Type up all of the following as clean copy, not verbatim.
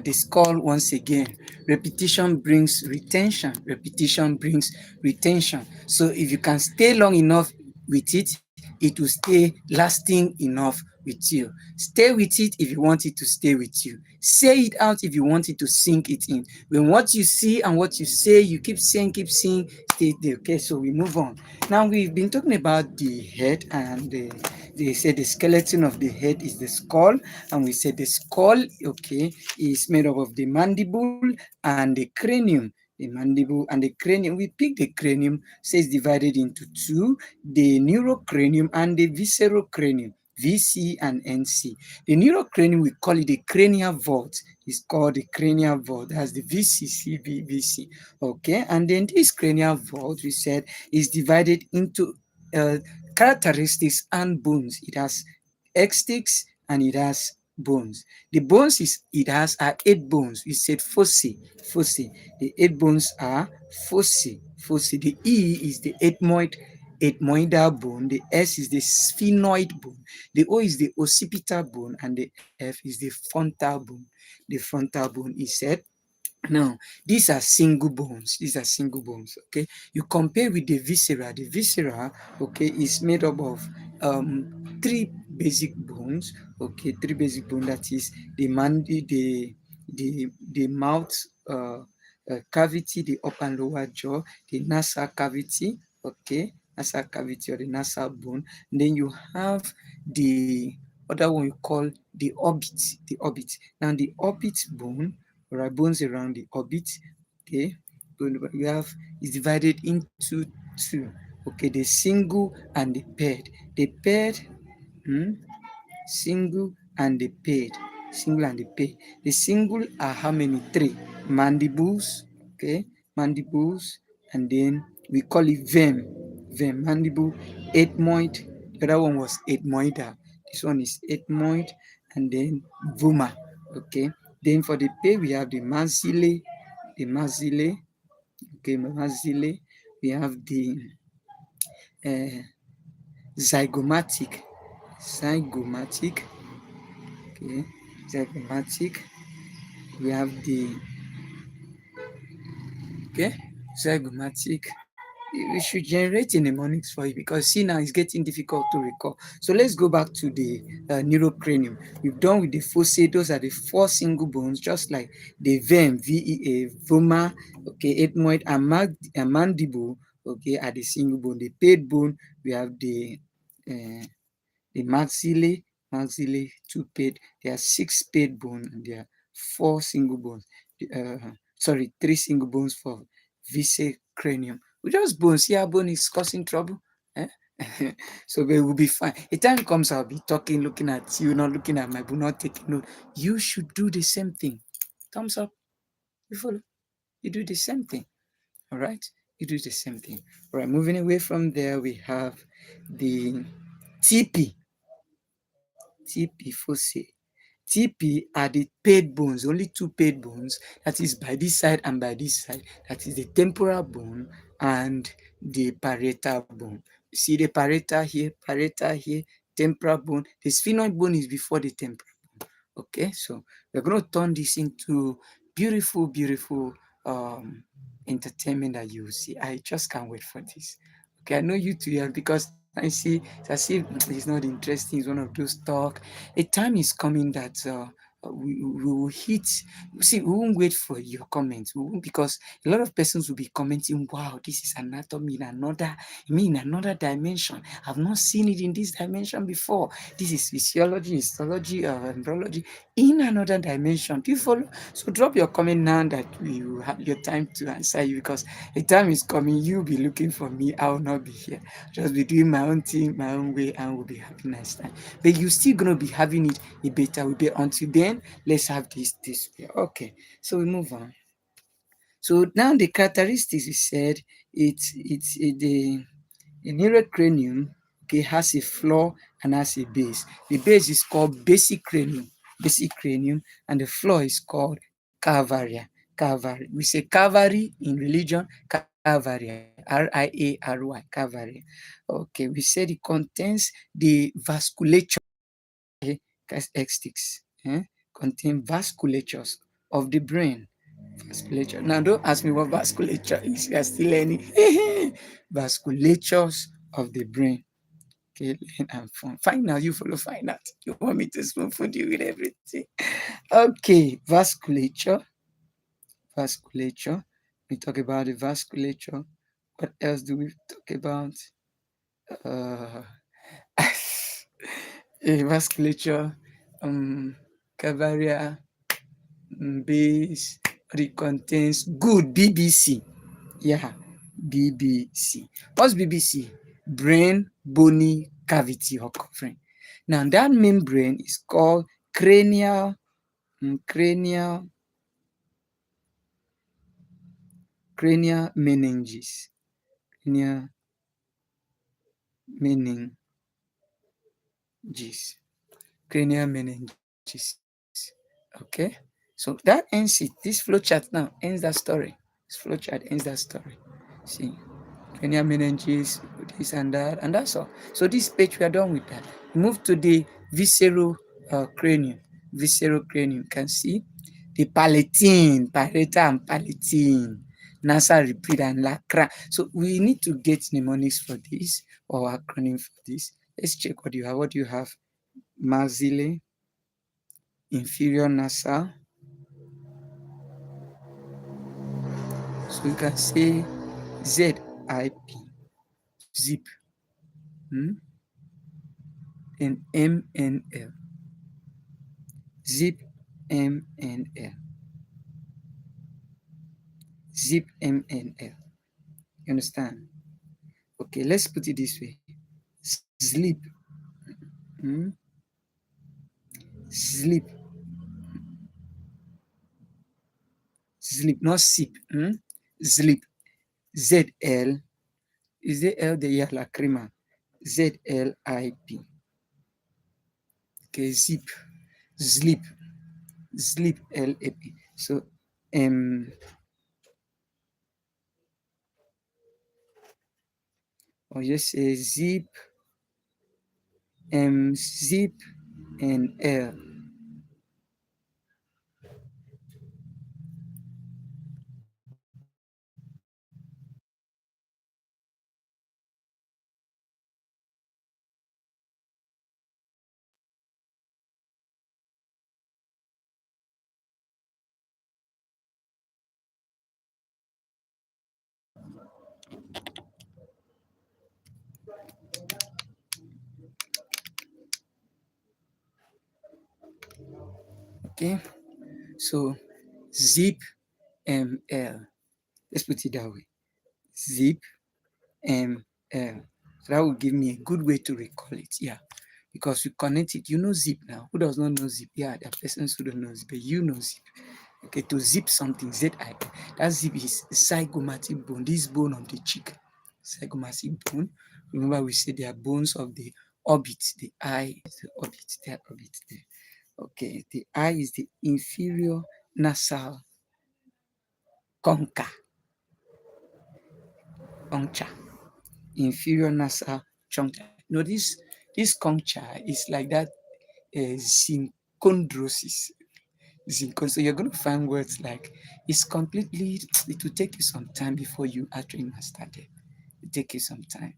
the skull once again. Repetition brings retention. Repetition brings retention. So if you can stay long enough with it, it will stay lasting enough with you. Stay with it if you want it to stay with you. Say it out if you want it to sink it in. When what you see and what you say, you keep saying, stay there. Okay, so we move on. Now we've been talking about the head, and they said the skeleton of the head is the skull, and we said the skull, okay, is made up of the mandible and the cranium. The mandible and the cranium. We pick the cranium, says divided into two: the neurocranium and the viscerocranium. VC and NC. The neurocranium, we call it the cranial vault. It's called the cranial vault. That's the VC. Okay, and then this cranial vault, we said, is divided into characteristics and bones. It has extics and it has bones. The bones are 8 bones. We said foci. The 8 bones are foci. The E is the ethmoidal bone. The S is the sphenoid bone. The O is the occipital bone, and the F is the frontal bone. The frontal bone is said. Now, these are single bones. Okay. You compare with the viscera. The viscera, okay, is made up of 3 basic bones. Okay, 3 basic bones. That is the mouth cavity, the upper and lower jaw, the nasal cavity. Okay, nasal cavity or the nasal bone. And then you have the other one you call the orbit. Now, the orbit bone, right, bones around the orbit, okay, we have is divided into 2. Okay, the single and the paired. The paired, single and the paired. The single are how many? 3 mandibles. Okay, mandibles, and then we call it mandible, ethmoid. The other one was ethmoidal. This one is ethmoid, and then voma. Okay, then for the pay we have the maxillae. Okay, maxillae. We have the zygomatic. Okay, zygomatic. We have the zygomatic. We should generate a mnemonics for you, because see, now it's getting difficult to recall. So let's go back to the neurocranium. We've done with the foci. Those are the 4 single bones, just like the VEA, voma, okay, ethmoid, and mandible, okay, are the single bone. The paired bone, we have the maxillae, 2 paired. There are 6 paired bones, and there are 4 single bones. 3 single bones for viscerocranium. We just bones. See how bone is causing trouble? So we will be fine. A time comes, I'll be talking, looking at you, not looking at my book, not taking note. You should do the same thing. Thumbs up. You follow? You do the same thing. All right? You do the same thing. All right, moving away from there, we have the TP. Foci. TP are the paired bones, only 2 paired bones, that is by this side and by this side. That is the temporal bone and the parietal bone. You see the parietal here, temporal bone. The sphenoid bone is before the temporal bone. Okay, so we're going to turn this into beautiful entertainment that you will see. I just can't wait for this. Okay, I know you too, because I see it's as if it's not interesting. It's one of those talk. A time is coming that we will hit. See, we won't wait for your comments. We won't, because a lot of persons will be commenting, wow, this is anatomy in another dimension. I've not seen it in this dimension before. This is physiology, histology, embryology in another dimension. Do you follow? So drop your comment now that we will have your time to answer you, because a time is coming. You'll be looking for me. I will not be here. Just be doing my own thing, my own way, and we'll be having a nice time. But you're still gonna be having it a better way. Until then, let's have this way. Okay, so we move on. So now the characteristics, we said it's the neurocranium, okay, has a floor and has a base. The base is called basic cranium, and the floor is called calvaria. We say Calvary in religion, Calvaria, Riary, Calvaria. Okay, we said it contains the vasculature, okay, extics, contain vasculatures. of the brain. Vasculature. Now, don't ask me what vasculature is. You are still learning. Vasculatures of the brain. Okay, learn and fun. Fine now, you follow fine out. You want me to spoon food you with everything? Okay, vasculature. Vasculature. We talk about the vasculature. What else do we talk about? Uh, vasculature, cavaria, base, what it contains. Good, BBC. Yeah, BBC. What's BBC? Brain, bony cavity or covering. Now that membrane is called cranial, cranial meninges. Cranial meninges. Cranial meninges. Okay, so that ends it. This flowchart now ends that story. This flowchart ends that story. See, cranial meninges, this and that's all. So this page we are done with that. Move to the viscerocranium. Viscerocranium, you can see the palatine, parietal and palatine, nasal, repeat and lacra. So we need to get mnemonics for this or acronym for this. Let's check what you have. What do you have? Maxillae, inferior nasal. So you can say ZIP, zip, and MNL, zip, MNL, zip, MNL. You understand? Okay, let's put it this way. Sleep, sleep, sleep, not sip. Sleep, ZL. Is the L the lacrima? ZLIP. Okay, zip, sleep, sleep, LAP. So, or just say zip, zip, and L. Okay, so zip, ML. Let's put it that way. Zip, ML. So that will give me a good way to recall it. Yeah, because we connect it. You know zip now. Who does not know zip? Yeah, there are persons who don't know zip, but you know zip. Okay, to zip something, ZI. That zip is zygomatic bone. This bone of the cheek, zygomatic bone. Remember, we said there are bones of the orbit. The eye is the orbit. There, orbit there. Okay, the eye is the inferior nasal concha. Concha. Inferior nasal concha. No, this concha is like that synchondrosis. So you're going to find words like it's completely, it will take you some time before you actually master them. It will take you some time.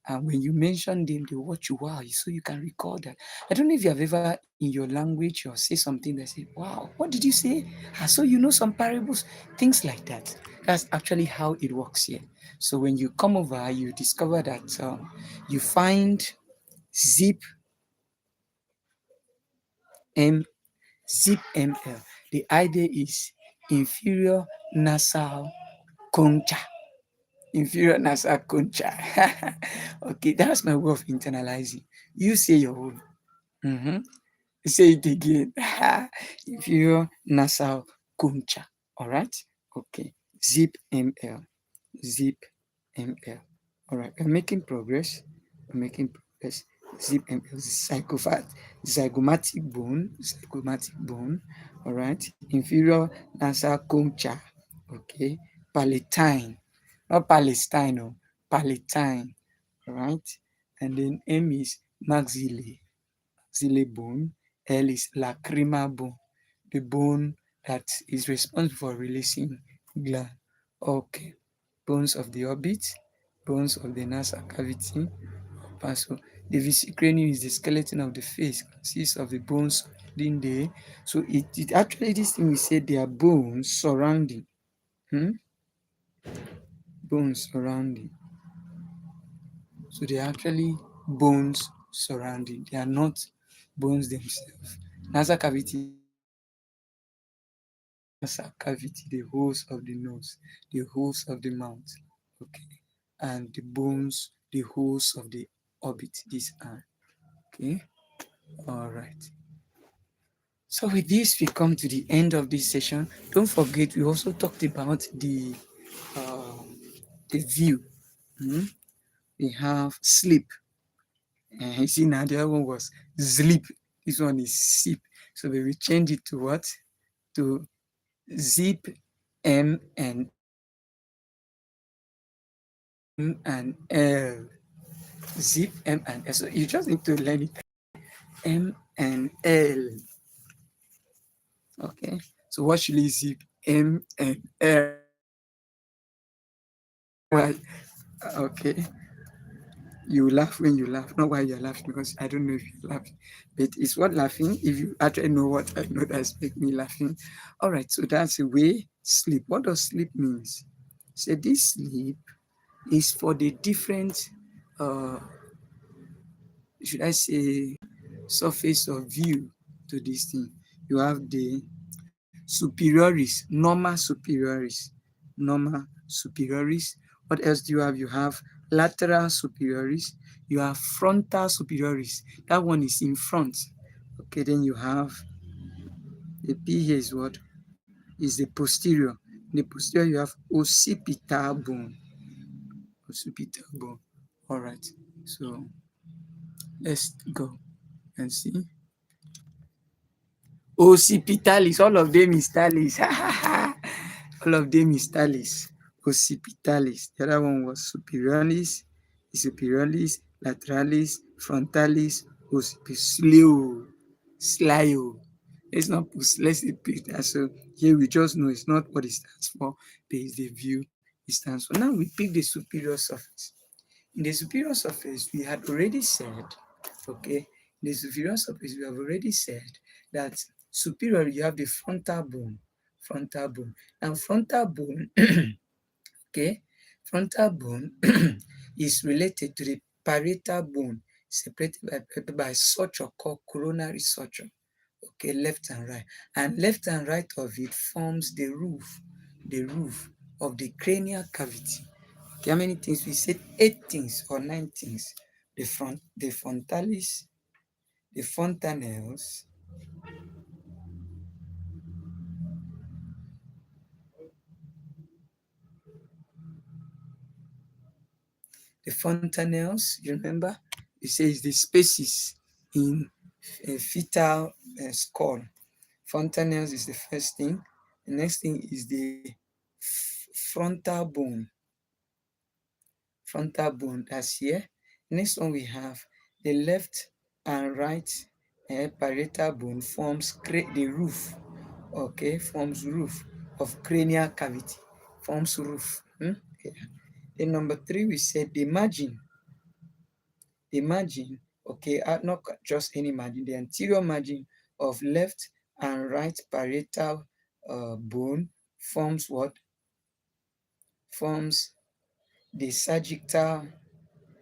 And when you mention them, they watch you, wow, so you can recall that. I don't know if you have ever in your language or say something that say, wow, what did you say? So you know some parables, things like that. That's actually how it works here. So when you come over, you discover that you find zip M zip ML. The idea is inferior nasal concha. Inferior nasal concha. Okay, that's my way of internalizing. You say your own. Mm-hmm. Say it again. Inferior nasal concha. All right. Okay. Zip ML. Zip ML. All right. We're making progress. We're making progress. Zip ML. Zygomatic bone. Zygomatic bone. All right. Inferior nasal concha. Okay. Palatine. Not Palestine. No. Palatine. All right. And then M is maxillae. Maxillae bone. L is lacrimal bone. The bone that is responsible for releasing gland. Okay, bones of the orbit, bones of the nasal cavity. So the Viscerocranium is the skeleton of the face, consists of the bones surrounding the. So it actually, this thing we say they are bones surrounding. Hmm? Bones surrounding. So they are actually bones surrounding. They are not bones themselves. Nasal cavity is nasal cavity, the holes of the nose, the holes of the mouth. Okay. And the bones, the holes of the orbit. These are. Okay. All right. So with this, we come to the end of this session. Don't forget, we also talked about uh, the view. Hmm? We have sleep. You see now the other one was sleep. This one is sip. So we will change it to what? To zip M and M and L. Zip M and L. So you just need to learn it. M and L. Okay. So what should we zip? M and L. Why? Okay. You laugh when you laugh, not why you're laughing, because I don't know if you're laughing, but it's what laughing. If you actually know what I know, that's make me laughing. All right, so that's the way sleep. What does sleep means? So this sleep is for the different, uh, should I say, surface of view to this thing. You have the superioris, normal superioris, normal superioris. What else do you have? You have lateral superioris. You have frontal superioris. That one is in front. Okay, then you have the P here is what? Is the posterior. In the posterior, you have occipital bone. Occipital bone. All right. So let's go and see. Occipitalis, all of them is talis. All of them is talis. Occipitalis. The other one was superiorlis, superiorlis, lateralis, frontalis, occipitslio, slio. Let's repeat that. So here we just know it's not what it stands for, but it's the view it stands for. Now we pick the superior surface. In the superior surface, we had already said, okay, in the superior surface, we have already said that superior, you have the frontal bone, frontal bone. And frontal bone, okay, frontal bone is related to the parietal bone separated by suture called coronary suture, okay, left and right. And left and right of it forms the roof of the cranial cavity. Okay, how many things? We said 8 things or 9 things. The frontalis, the Frontanelles, the Frontanelles, you remember? It says the spaces in a fetal skull. Frontanelles is the first thing. The next thing is the frontal bone. Frontal bone, that's here. Next one we have the left and right parietal bone forms the roof, okay, forms roof of cranial cavity, forms roof. Yeah. Then number 3 we said the margin, okay, not just any margin, the anterior margin of left and right parietal bone forms what? Forms the sagittal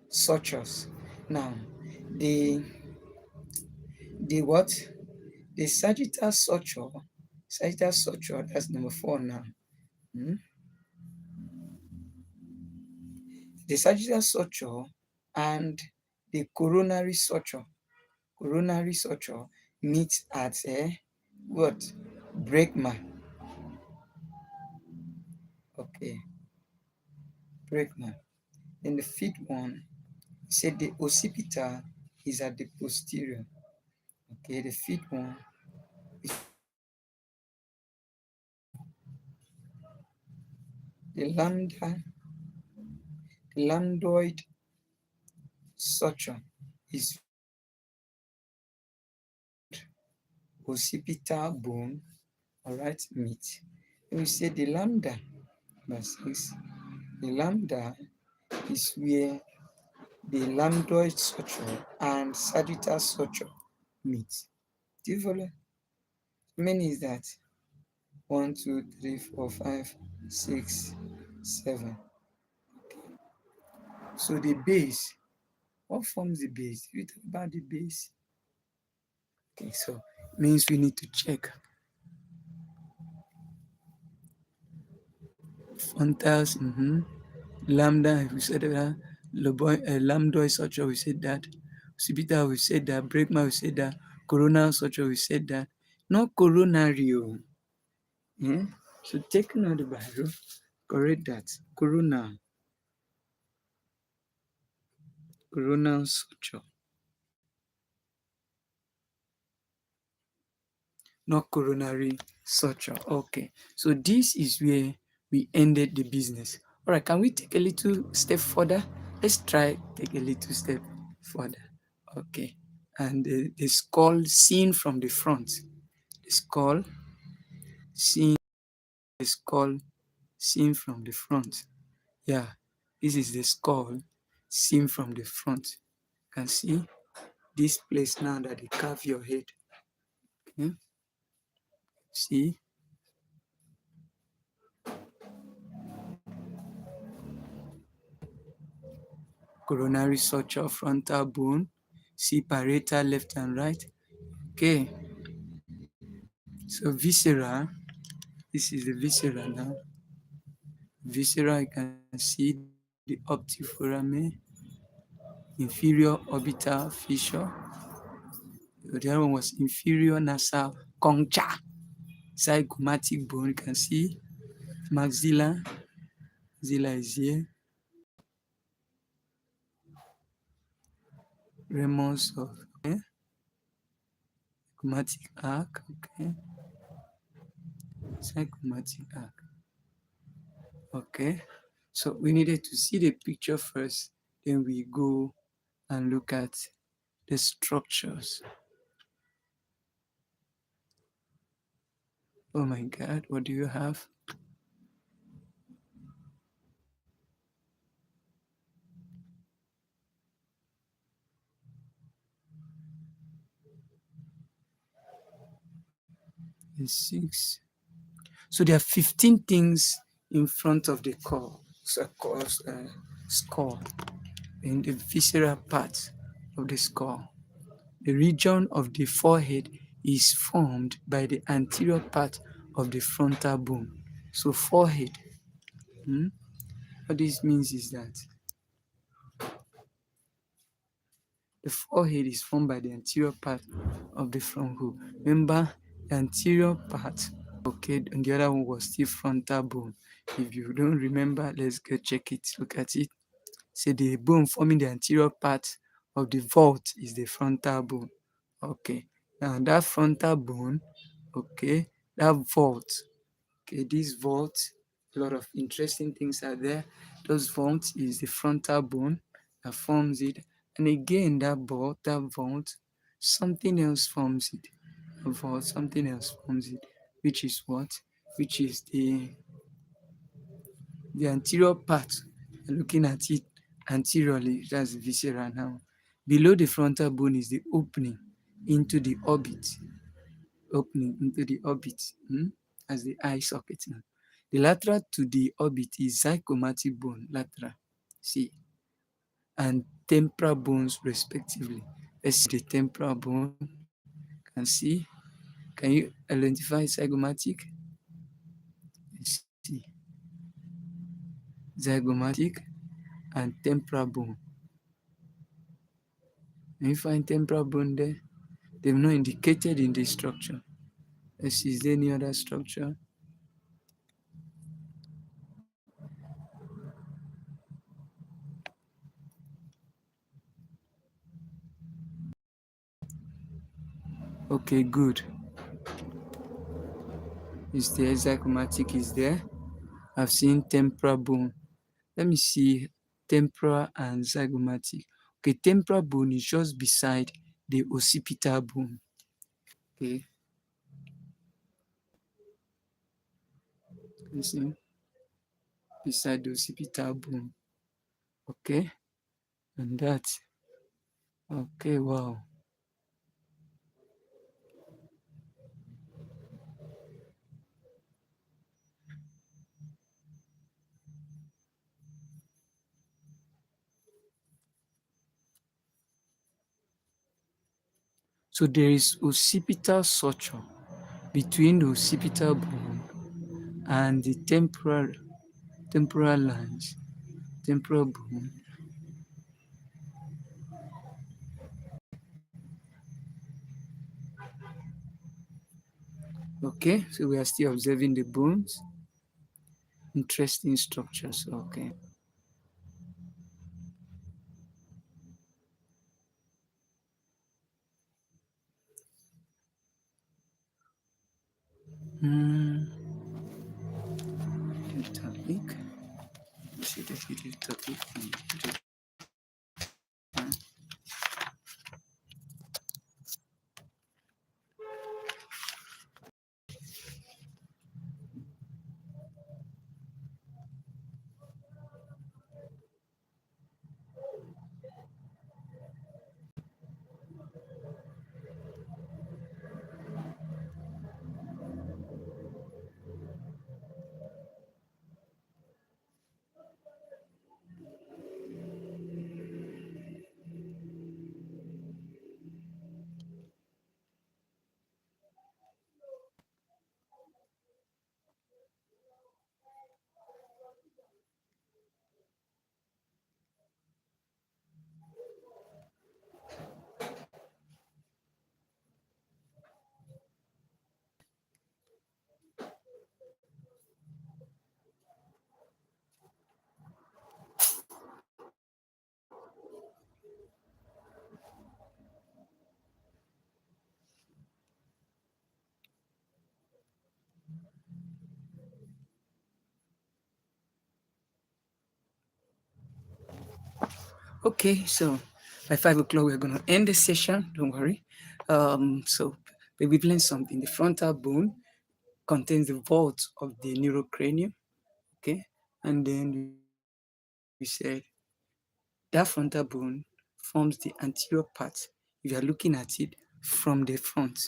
sutures. Now, the the what? The sagittal suture, that's number 4 now. Hmm? The sagittal suture and the coronary suture meet at what? Bregma. Okay, Bregma. Then the fifth one, said the occipital is at the posterior. Okay, the fifth one is the lambdoid suture is occipital bone All right, meet. We say the lambda, verse 6. The lambda is where the lambdoid suture and sagittal suture meet. Do you follow? How many is that? 1, 2, 3, 4, 5, 6, 7. So the base, what forms the base? We talk about the base. Okay, so means we need to check. Frontals, lambda, we said that. Lambdoid suture, we said that. Occipital, we said that. Bregma, we said that. Coronal suture, we said that. Not coronary. So take another Bible, correct that. Coronal suture. Not coronary suture. Okay, so this is where we ended the business. All right, can we take a little step further? Let's try take a little step further. Okay, and the skull seen from the front. The skull seen. The skull seen from the front. Yeah, this is the skull seen from the front. You can see this place now that they carve your head. Okay, see. Coronary suture, frontal bone, see parietal left and right. Okay, so viscera, this is the viscera now. Viscera, you can see the optic foramen, inferior orbital fissure. The other one was inferior nasal concha, zygomatic bone. You can see maxilla, maxilla is here. Remnants of zygomatic arc, okay, zygomatic arc. Okay, so we needed to see the picture first, then we go and look at the structures. Oh my God, what do you have? The 6. So there are 15 things in front of the skull, skull, in the visceral part of the skull. The region of the forehead is formed by the anterior part of the frontal bone. So forehead, what this means is that the forehead is formed by the anterior part of the front hole. Remember, the anterior part, okay, and the other one was still frontal bone. If you don't remember, let's go check it, look at it. Say the bone forming the anterior part of the vault is the frontal bone. Okay, now that frontal bone, okay, that vault, okay, this vault, a lot of interesting things are there. Those vaults is the frontal bone that forms it. And again, that vault, something else forms it. A vault, something else forms it, which is what? Which is the anterior part. Looking at it anteriorly, that's the viscera now. Below the frontal bone is the opening into the orbit. Opening into the orbit, as the eye socket now. The lateral to the orbit is zygomatic bone, lateral. See, and temporal bones respectively. Let's see the temporal bone. Can see. Can you identify zygomatic? Let's see. Zygomatic and temporal bone. Can you find temporal bone there? They've not indicated in this structure. Let's see, is there any other structure? Okay, good. Is there zygomatic is there? I've seen temporal bone. Let me see temporal and zygomatic. Okay, temporal bone is just beside the occipital bone. Okay. You see, beside the occipital bone. Okay, and that. Okay, wow. So there is occipital suture between the occipital bone and the temporal lines, temporal bone. Okay, so we are still observing the bones. Interesting structures. Okay. Hmm. Topic. See the video topic. Okay, so by 5 o'clock we're gonna end the session. Don't worry. But we've learned something. The frontal bone contains the vault of the neurocranium. Okay, and then we said that frontal bone forms the anterior part. If you are looking at it from the front,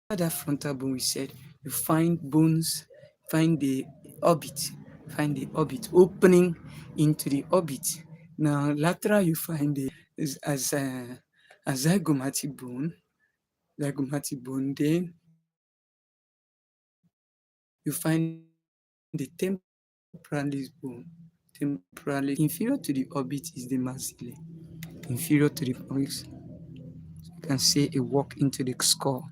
that frontal bone, we said you find bones, find the orbit opening into the orbit. Now lateral you find the as a zygomatic bone. Then you find the temporalis bone. Temporalis inferior to the orbit is the maxilla. Inferior to the orbit, you can say a walk into the skull.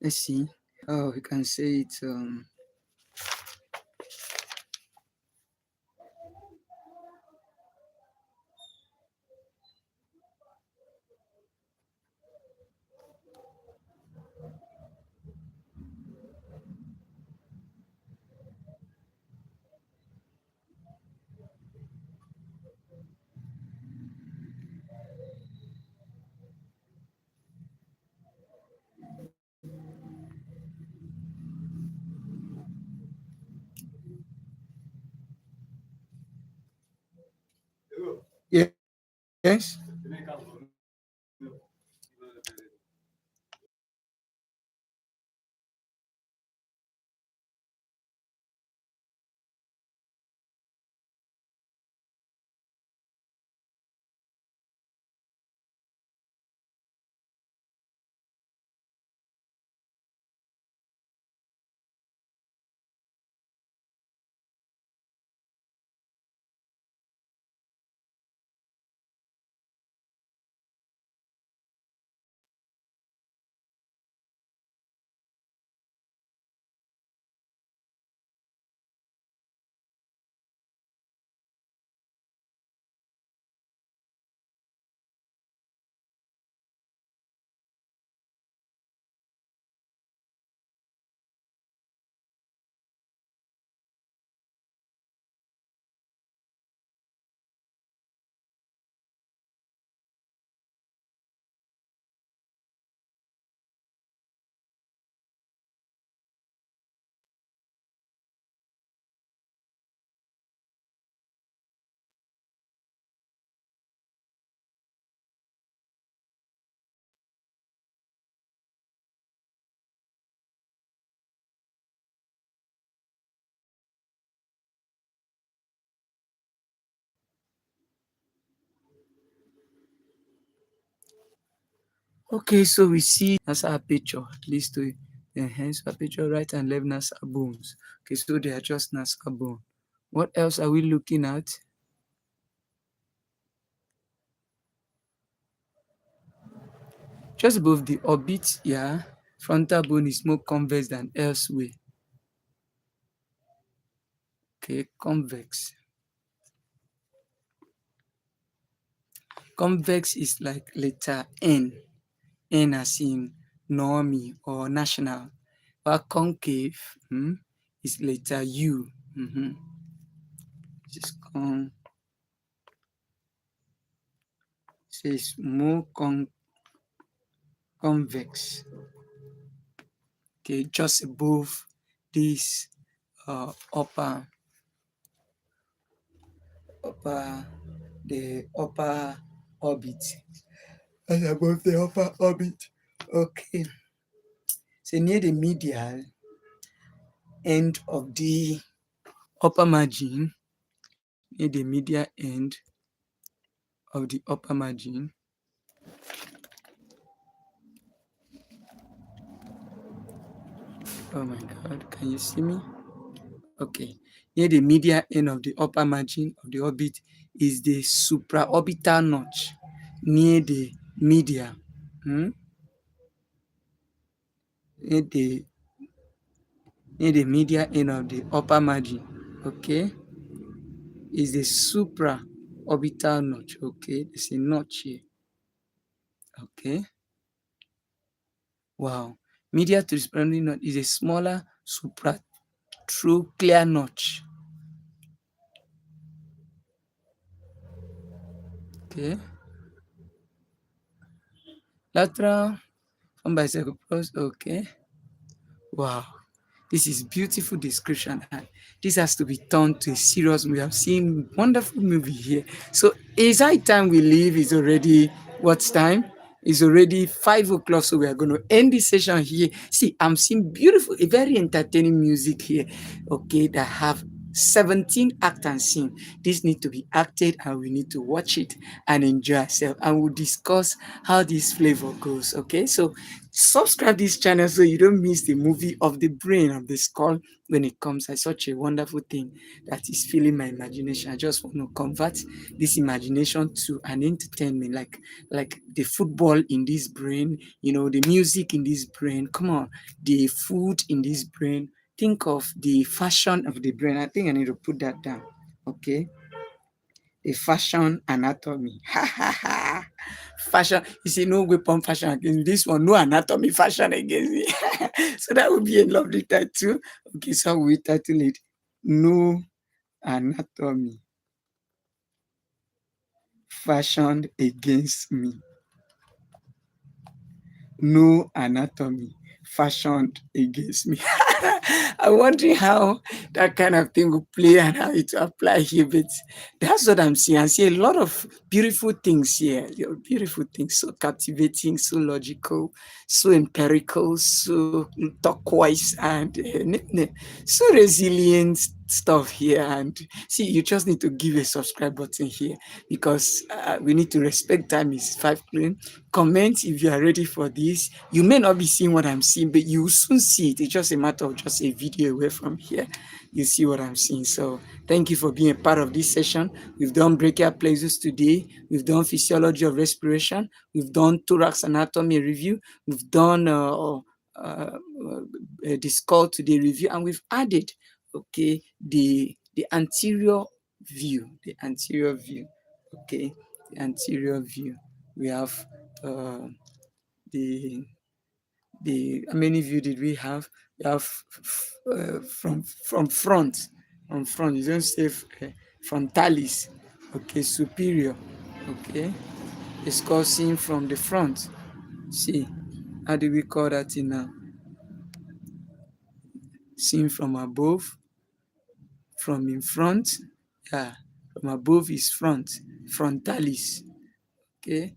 Let's see how we can say it. Okay, so we see nasal aperture leads to enhance aperture, right and left nasal bones. Okay, so they are just nasal bone. What else are we looking at? Just above the orbit, yeah, frontal bone is more convex than elsewhere. Okay, convex. Convex is like letter N. N as in normie or national. While concave is letter U. This says more convex. Okay, just above this the upper orbit. And above the upper orbit. Okay. So near the medial end of the upper margin, near the medial end of the upper margin, oh my God, can you see me? Okay. Near the medial end of the upper margin of the orbit is the supraorbital notch near the medial. Near the medial end of the upper margin. Okay. Is the supraorbital notch. Okay. There's a notch here. Okay. Wow. Medial to the surrounding notch is a smaller supratrochlear notch. Okay. Lateral from bicycles. Okay. Wow. This is beautiful description. And this has to be turned to a serious movie. I've seen wonderful movie here. So it's high time we leave. It's already what time? It's already 5 o'clock. So we are going to end this session here. See, I'm seeing beautiful, a very entertaining music here. Okay, that have 17 act and scene. This need to be acted and we need to watch it and enjoy ourselves. And we'll discuss how this flavor goes. Okay, so subscribe this channel so you don't miss the movie of the brain of the skull when it comes as such a wonderful thing that is filling my imagination. I just want to convert this imagination to an entertainment, like the football in this brain, the music in this brain. Come on, the food in this brain. Think of the fashion of the brain. I think I need to put that down. Okay. The fashion anatomy. Ha ha ha. Fashion. You see, no weapon fashion against this one, no anatomy fashion against me. So that would be a lovely title. Okay, so we title it No Anatomy Fashioned Against Me. No anatomy fashioned against me. I'm wondering how that kind of thing will play and how it will apply here, but that's what I'm seeing. I see a lot of beautiful things here. Beautiful things, so captivating, so logical, so empirical, so turquoise, and so resilient stuff here. And see, you just need to give a subscribe button here because we need to respect time is 5 p.m. Comment if you are ready for this. You may not be seeing what I'm seeing, but you will soon see it. It's just a matter of just a video away from here. You see what I'm seeing. So thank you for being a part of this session. We've done brachial plexus today. We've done physiology of respiration. We've done thorax anatomy review. We've done the skull today review, and we've added the anterior view. The anterior view. Okay, the anterior view. We have the how many view did we have? We have from front. From front, you don't say frontalis. Okay, superior. Okay, it's called seen from the front. See, how do we call that in now? Seen from above, from in front. Yeah, from above is front. Frontalis. Okay,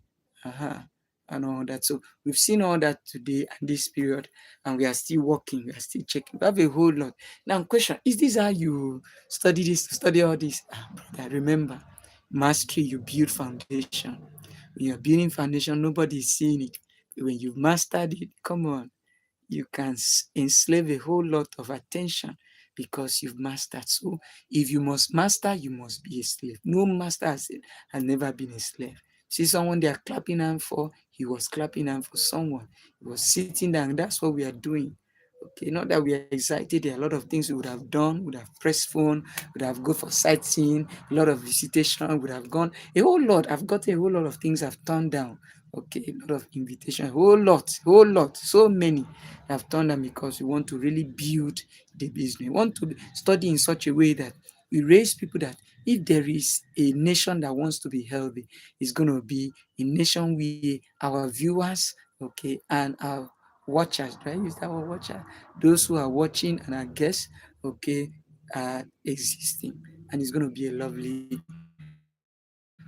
and all that. So we've seen all that today and this period, and we are still working, we are still checking. We have a whole lot. Now, question: is this how you study this? Study all this, brother? Remember, mastery. You build foundation. When you're building foundation, nobody is seeing it, When you've mastered it, come on, you can enslave a whole lot of attention because you've mastered. So if you must master, you must be a slave. No master has never been a slave. See someone they are clapping hand for, he was clapping hand for someone. He was sitting down. That's what we are doing. Okay, not that we are excited. There are a lot of things we would have done, would have pressed phone, would have go for sightseeing, a lot of visitation, would have gone. A whole lot. I've got a whole lot of things I've turned down. Okay, a lot of invitation, whole lot, so many have turned down because we want to really build the business. We want to study in such a way that we raise people that if there is a nation that wants to be healthy, it's going to be a nation where our viewers, okay, and our watchers, do I use that word watcher? Those who are watching and our guests, okay, are existing. And it's going to be a lovely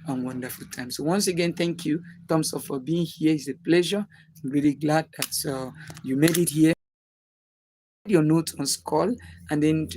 and wonderful time. So once again, thank you. Thumbs up for being here. It's a pleasure. I'm really glad that you made it here. Your notes on Skull, and then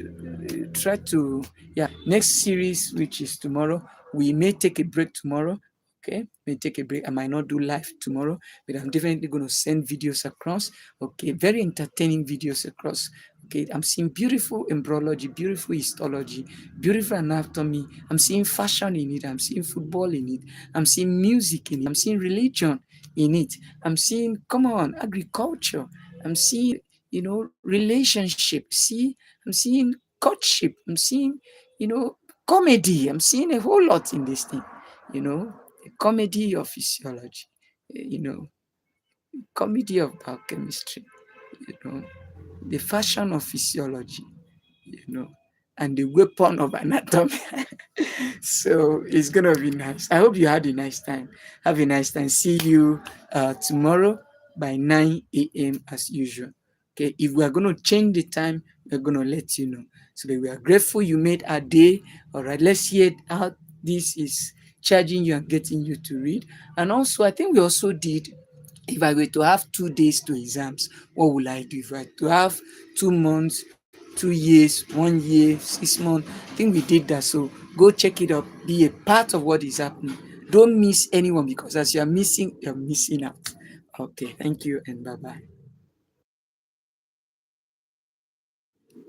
try to, yeah, next series, which is tomorrow, we may take a break tomorrow. Okay, may take a break. I might not do live tomorrow, but I'm definitely going to send videos across. Okay, very entertaining videos across. Okay, I'm seeing beautiful embryology, beautiful histology, beautiful anatomy. I'm seeing fashion in it. I'm seeing football in it. I'm seeing music in it. I'm seeing religion in it. I'm seeing, come on, agriculture. I'm seeing, relationship. See, I'm seeing courtship. I'm seeing, comedy. I'm seeing a whole lot in this thing. You know, a comedy of physiology. You know, comedy of biochemistry. You know, the fashion of physiology. You know, and the weapon of anatomy. So it's gonna be nice. I hope you had a nice time. Have a nice time. See you tomorrow by 9 a.m. as usual. Okay, if we are going to change the time, we're going to let you know. So that we are grateful you made our day. All right, let's hear how this is charging you and getting you to read. And also, I think we also did, if I were to have 2 days to exams, what will I do? If I were to have 2 months, 2 years, 1 year, 6 months, I think we did that. So go check it up, be a part of what is happening. Don't miss anyone, because as you're missing out. Okay, thank you and bye bye.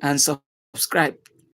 And subscribe.